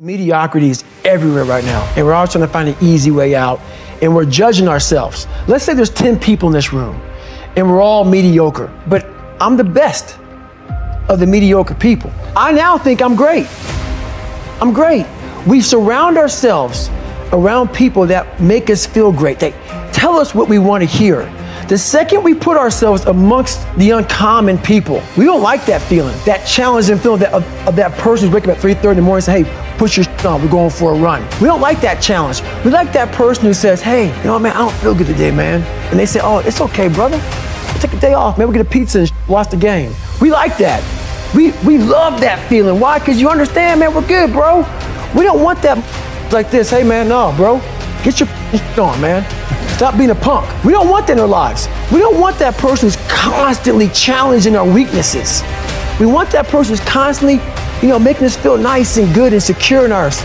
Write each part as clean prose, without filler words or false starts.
Mediocrity is everywhere right now, and we're all trying to find an easy way out, and we're judging ourselves. Let's say there's 10 people in this room, and we're all mediocre, but I'm the best of the mediocre people. I now think I'm great. I'm great. We surround ourselves around people that make us feel great. They tell us what we want to hear. The second we put ourselves amongst the uncommon people, we don't like that feeling, that challenging feeling of that person who's waking up at 3:30 in the morning and say, hey, put your on, we're going for a run. We don't like that challenge. We like that person who says, hey, you know what, man, I don't feel good today, man. And they say, oh, it's okay, brother. Take a day off, man, we'll get a pizza and watch the game. We like that. We love that feeling. Why? Because you understand, man, we're good, bro. We don't want that like this. Hey, man, no, bro. Get your on, man. Stop being a punk. We don't want that in our lives. We don't want that person who's constantly challenging our weaknesses. We want that person who's constantly, making us feel nice and good and secure in ours.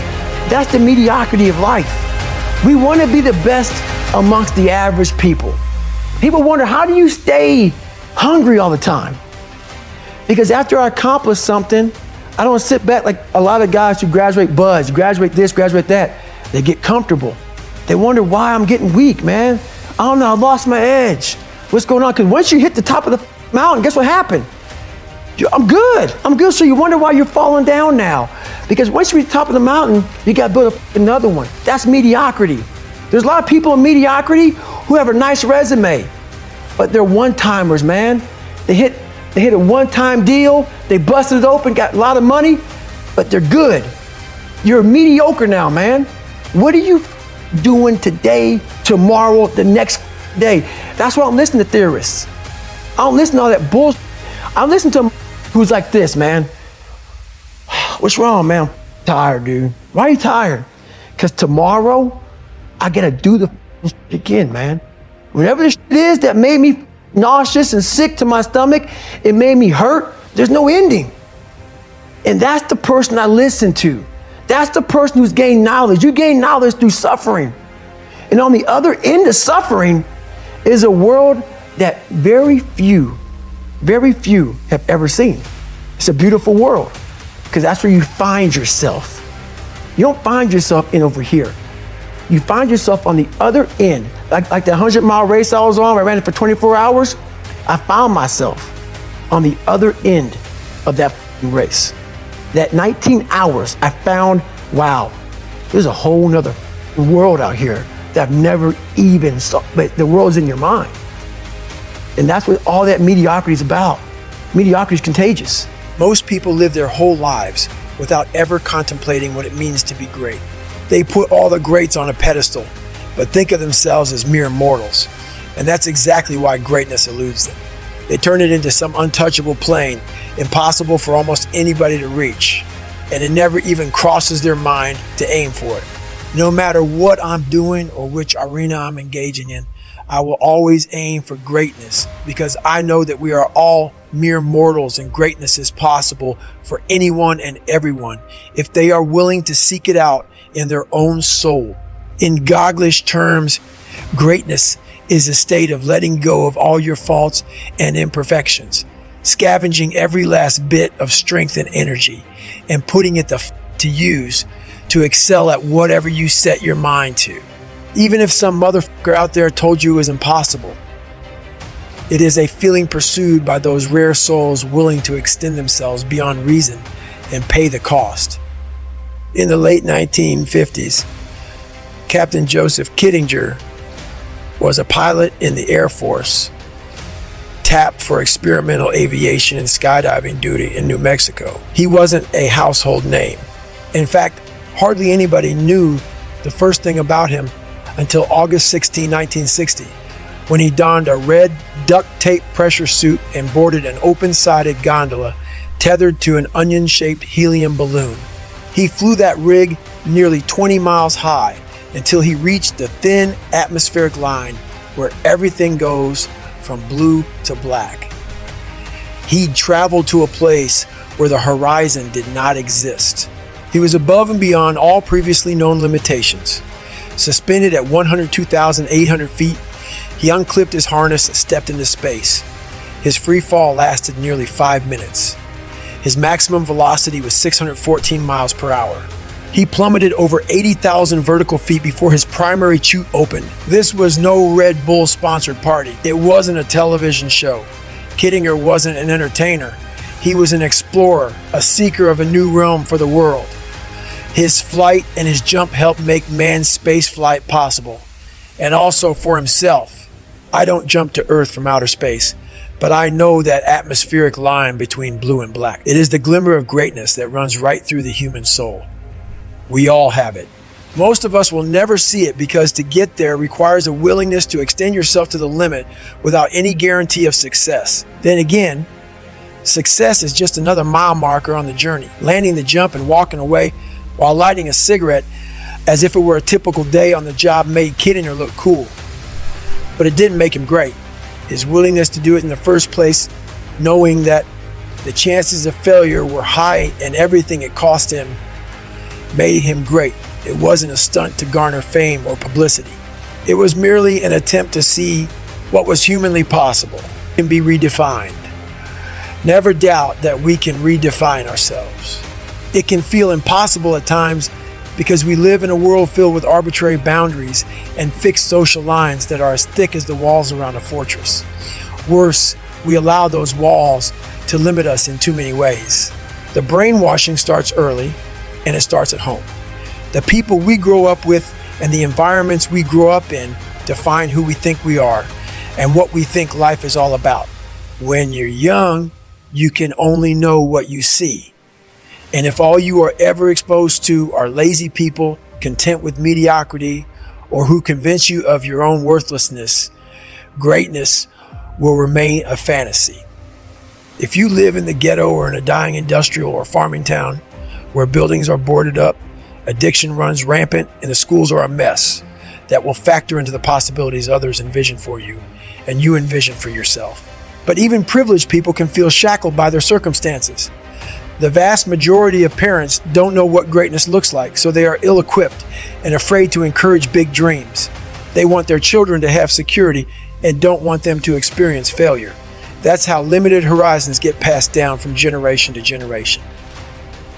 That's the mediocrity of life. We want to be the best amongst the average people. People wonder, how do you stay hungry all the time? Because after I accomplish something, I don't sit back like a lot of guys who graduate buds, graduate this, graduate that. They get comfortable. They wonder why I'm getting weak, man. I don't know, I lost my edge. What's going on? Because once you hit the top of the mountain, guess what happened? I'm good. So you wonder why you're falling down now. Because once you reach the top of the mountain, you got to build another one. That's mediocrity. There's a lot of people in mediocrity who have a nice resume, but they're one-timers, man. They hit a one-time deal, they busted it open, got a lot of money, but they're good. You're mediocre now, man. What are you doing today, tomorrow, the next day? That's why I don't listen to theorists. I don't listen to all that bullshit. I listen to them who's like this, man. What's wrong, man? I'm tired, dude. Why are you tired? Because tomorrow, I gotta do the shit again, man. Whatever the shit is that made me nauseous and sick to my stomach, it made me hurt, there's no ending. And that's the person I listen to. That's the person who's gained knowledge. You gain knowledge through suffering. And on the other end of suffering is a world that very few have ever seen. It's a beautiful world because that's where you find yourself. You don't find yourself in over here. You find yourself on the other end. Like the 100-mile race I was on, where I ran it for 24 hours, I found myself on the other end of that race. That 19 hours, I found, wow, there's a whole nother world out here that I've never even saw, but the world's in your mind. And that's what all that mediocrity is about. Mediocrity is contagious. Most people live their whole lives without ever contemplating what it means to be great. They put all the greats on a pedestal, but think of themselves as mere mortals. And that's exactly why greatness eludes them. They turn it into some untouchable plane, impossible for almost anybody to reach. And it never even crosses their mind to aim for it. No matter what I'm doing or which arena I'm engaging in, I will always aim for greatness because I know that we are all mere mortals and greatness is possible for anyone and everyone if they are willing to seek it out in their own soul. In Goglish terms, greatness is a state of letting go of all your faults and imperfections, scavenging every last bit of strength and energy, and putting it to use to excel at whatever you set your mind to. Even if some motherfucker out there told you it was impossible, it is a feeling pursued by those rare souls willing to extend themselves beyond reason and pay the cost. In the late 1950s, Captain Joseph Kittinger was a pilot in the Air Force, tapped for experimental aviation and skydiving duty in New Mexico. He wasn't a household name. In fact, hardly anybody knew the first thing about him until August 16, 1960, when he donned a red duct tape pressure suit and boarded an open-sided gondola tethered to an onion-shaped helium balloon. He flew that rig nearly 20 miles high until he reached the thin atmospheric line where everything goes from blue to black. He traveled to a place where the horizon did not exist. He was above and beyond all previously known limitations. Suspended at 102,800 feet, he unclipped his harness and stepped into space. His free fall lasted nearly 5 minutes. His maximum velocity was 614 miles per hour. He plummeted over 80,000 vertical feet before his primary chute opened. This was no Red Bull sponsored party. It wasn't a television show. Kittinger wasn't an entertainer. He was an explorer, a seeker of a new realm for the world. His flight and his jump helped make manned space flight possible. And also for himself. I don't jump to Earth from outer space, but I know that atmospheric line between blue and black. It is the glimmer of greatness that runs right through the human soul. We all have it. Most of us will never see it because to get there requires a willingness to extend yourself to the limit without any guarantee of success. Then again, success is just another mile marker on the journey. Landing the jump and walking away while lighting a cigarette as if it were a typical day on the job made Kittinger look cool. But it didn't make him great. His willingness to do it in the first place, knowing that the chances of failure were high and everything it cost him, made him great. It wasn't a stunt to garner fame or publicity. It was merely an attempt to see what was humanly possible and be redefined. Never doubt that we can redefine ourselves. It can feel impossible at times because we live in a world filled with arbitrary boundaries and fixed social lines that are as thick as the walls around a fortress. Worse, we allow those walls to limit us in too many ways. The brainwashing starts early, and it starts at home. The people we grow up with and the environments we grow up in define who we think we are and what we think life is all about. When you're young, you can only know what you see. And if all you are ever exposed to are lazy people, content with mediocrity, or who convince you of your own worthlessness, greatness will remain a fantasy. If you live in the ghetto or in a dying industrial or farming town, where buildings are boarded up, addiction runs rampant, and the schools are a mess, that will factor into the possibilities others envision for you and you envision for yourself. But even privileged people can feel shackled by their circumstances. The vast majority of parents don't know what greatness looks like, so they are ill-equipped and afraid to encourage big dreams. They want their children to have security and don't want them to experience failure. That's how limited horizons get passed down from generation to generation.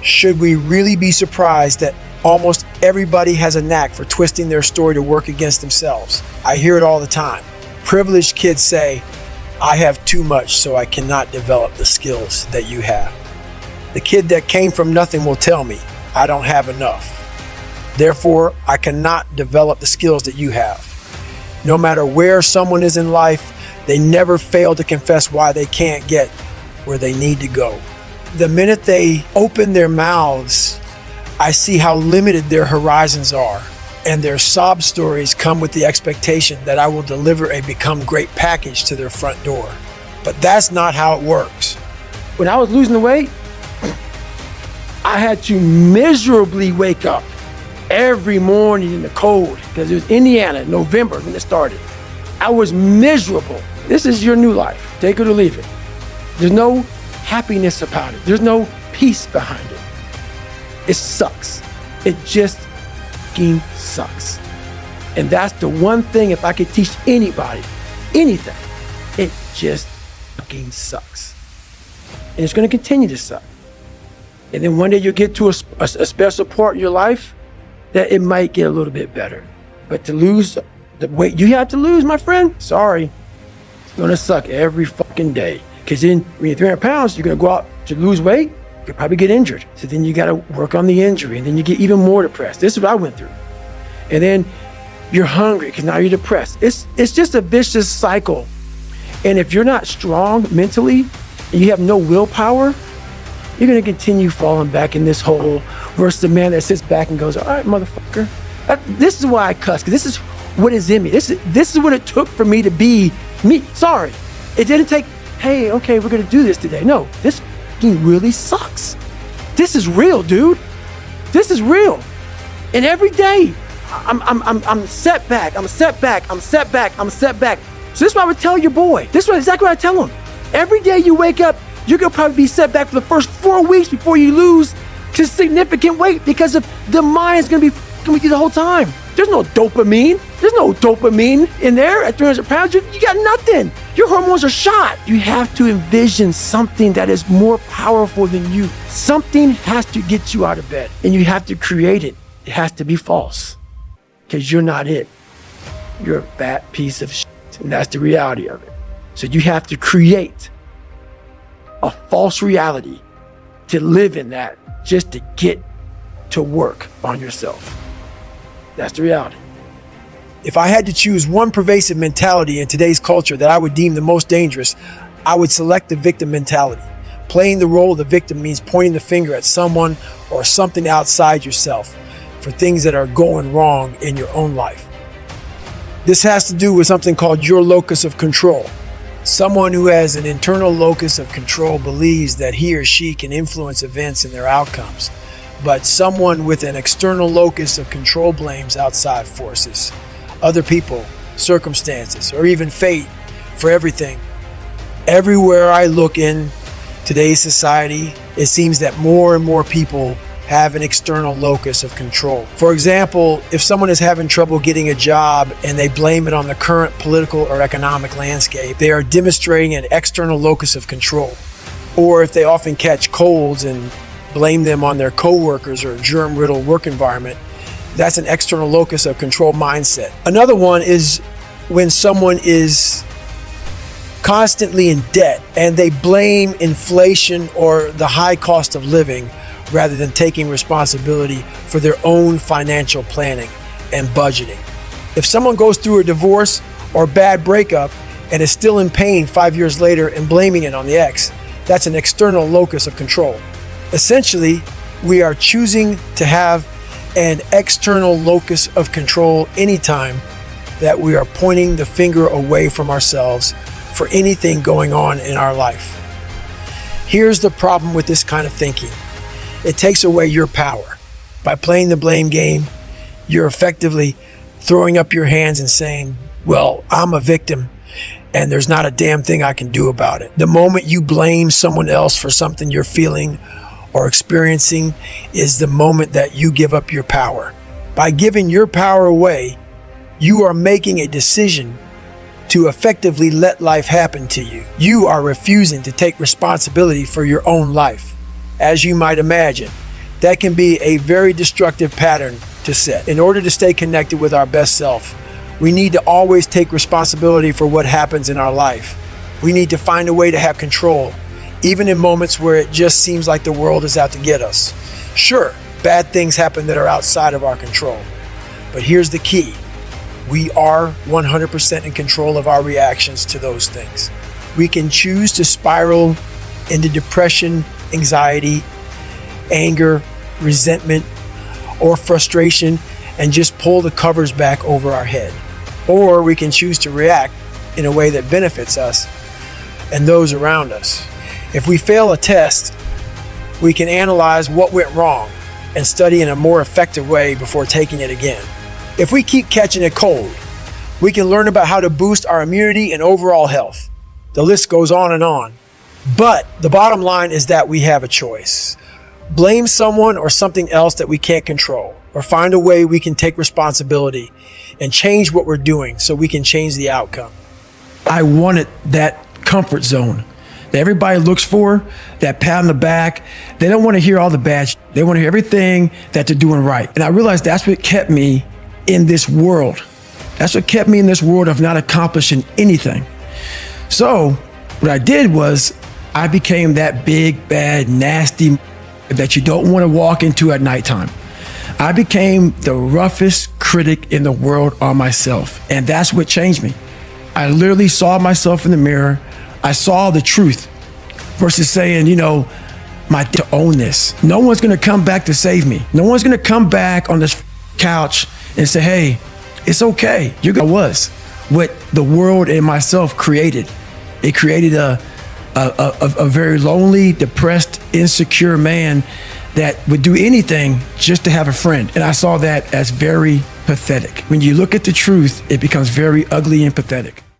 Should we really be surprised that almost everybody has a knack for twisting their story to work against themselves? I hear it all the time. Privileged kids say, "I have too much, so I cannot develop the skills that you have." The kid that came from nothing will tell me, "I don't have enough. Therefore, I cannot develop the skills that you have." No matter where someone is in life, they never fail to confess why they can't get where they need to go. The minute they open their mouths, I see how limited their horizons are, and their sob stories come with the expectation that I will deliver a become great package to their front door. But that's not how it works. When I was losing the weight, I had to miserably wake up every morning in the cold because it was Indiana, November when it started. I was miserable. This is your new life. Take it or leave it. There's no happiness about it. There's no peace behind it. It sucks. It just fucking sucks. And that's the one thing, if I could teach anybody anything, it just fucking sucks. And it's going to continue to suck. And then one day you'll get to a special part in your life that it might get a little bit better. But to lose the weight you have to lose, my friend, sorry, it's going to suck every fucking day. Because then when you're 300 pounds, you're going to go out to lose weight, you'll probably get injured. So then you got to work on the injury, and then you get even more depressed. This is what I went through. And then you're hungry because now you're depressed. It's just a vicious cycle. And if you're not strong mentally and you have no willpower, you're going to continue falling back in this hole versus the man that sits back and goes, "All right, motherfucker." This is why I cuss, because this is what is in me. This is what it took for me to be me. Sorry. It didn't take, "Hey, okay, we're going to do this today." No, this really sucks. This is real, dude. This is real. And every day, I'm set back. I'm set back. I'm set back. I'm set back. So this is what I would tell your boy. This is exactly what I tell him. Every day you wake up, you're going to probably be set back for the first 4 weeks before you lose to significant weight because of the mind is going to be fucking with you the whole time. There's no dopamine. There's no dopamine in there at 300 pounds. You got nothing. Your hormones are shot. You have to envision something that is more powerful than you. Something has to get you out of bed, and you have to create it. It has to be false, because you're not it. You're a fat piece of shit, and that's the reality of it. So you have to create a false reality to live in that, just to get to work on yourself. That's the reality. If I had to choose one pervasive mentality in today's culture that I would deem the most dangerous, I would select the victim mentality. Playing the role of the victim means pointing the finger at someone or something outside yourself for things that are going wrong in your own life. This has to do with something called your locus of control. Someone who has an internal locus of control believes that he or she can influence events and their outcomes, but someone with an external locus of control blames outside forces, other people, circumstances, or even fate for everything. Everywhere I look in today's society, it seems that more and more people have an external locus of control. For example, if someone is having trouble getting a job and they blame it on the current political or economic landscape, they are demonstrating an external locus of control. Or if they often catch colds and blame them on their coworkers or germ-riddled work environment, that's an external locus of control mindset. Another one is when someone is constantly in debt and they blame inflation or the high cost of living rather than taking responsibility for their own financial planning and budgeting. If someone goes through a divorce or bad breakup and is still in pain 5 years later and blaming it on the ex, that's an external locus of control. Essentially, we are choosing to have an external locus of control anytime that we are pointing the finger away from ourselves for anything going on in our life. Here's the problem with this kind of thinking. It takes away your power. By playing the blame game, you're effectively throwing up your hands and saying, well, I'm a victim and there's not a damn thing I can do about it. The moment you blame someone else for something you're feeling or experiencing is the moment that you give up your power. By giving your power away, you are making a decision to effectively let life happen to you. You are refusing to take responsibility for your own life. As you might imagine, that can be a very destructive pattern to set. In order to stay connected with our best self, we need to always take responsibility for what happens in our life. We need to find a way to have control, even in moments where it just seems like the world is out to get us. Sure, bad things happen that are outside of our control, but here's the key. We are 100% in control of our reactions to those things. We can choose to spiral into depression, anxiety, anger, resentment, or frustration and just pull the covers back over our head. Or we can choose to react in a way that benefits us and those around us. If we fail a test, we can analyze what went wrong and study in a more effective way before taking it again. If we keep catching a cold, we can learn about how to boost our immunity and overall health. The list goes on and on. But the bottom line is that we have a choice. Blame someone or something else that we can't control, or find a way we can take responsibility and change what we're doing so we can change the outcome. I wanted that comfort zone that everybody looks for, that pat on the back. They don't want to hear all the bad shit. They want to hear everything that they're doing right. And I realized that's what kept me in this world. That's what kept me in this world of not accomplishing anything. So what I did was I became that big, bad, nasty that you don't want to walk into at nighttime. I became the roughest critic in the world on myself. And that's what changed me. I literally saw myself in the mirror. I saw the truth versus saying, to own this. No one's going to come back to save me. No one's going to come back on this couch and say, hey, it's okay. You're going to was what the world and myself created. It created a very lonely, depressed, insecure man that would do anything just to have a friend. And I saw that as very pathetic. When you look at the truth, it becomes very ugly and pathetic.